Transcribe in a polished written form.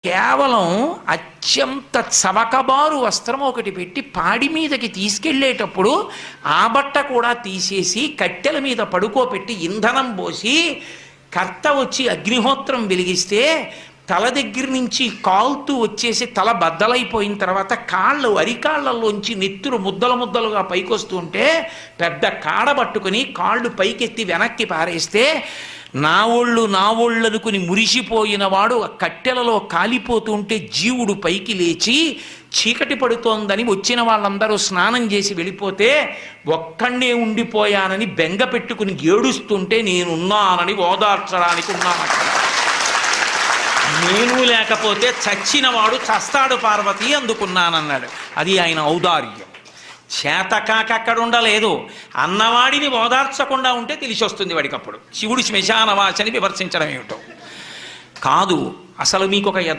కేవలం అత్యంత చవకబారు వస్త్రం ఒకటి పెట్టి పాడి మీదకి తీసుకెళ్ళేటప్పుడు ఆ బట్ట కూడా తీసేసి కట్టెల మీద పడుకోబెట్టి ఇంధనం పోసి కర్త వచ్చి అగ్నిహోత్రం వెలిగిస్తే తల దగ్గర నుంచి కాలుతూ వచ్చేసి తల బద్దలైపోయిన తర్వాత కాళ్ళు అరికాళ్ళల్లోంచి నెత్తురు ముద్దలు ముద్దలుగా పైకొస్తుంటే పెద్ద కాడ పట్టుకుని కాళ్ళు పైకెత్తి వెనక్కి పారేస్తే నా ఒళ్ళు అనుకుని మురిసిపోయిన వాడు కట్టెలలో కాలిపోతుంటే జీవుడు పైకి లేచి చీకటి పడుతోందని వచ్చిన వాళ్ళందరూ స్నానం చేసి వెళ్ళిపోతే ఒక్కడే ఉండిపోయానని బెంగ పెట్టుకుని ఏడుస్తుంటే నేనున్నానని ఓదార్చడానికి ఉన్నానట. నేను లేకపోతే చచ్చినవాడు చస్తాడు పార్వతి అందుకున్నానన్నాడు. అది ఆయన ఔదార్యం. చేతకాక అక్కడ ఉండలేదు. అన్నవాడిని ఓదార్చకుండా ఉంటే తెలిసి వస్తుంది వాడికప్పుడు శివుడు శ్మశానవాసని విమర్శించడం ఏమిటో కాదు. అసలు మీకు ఒక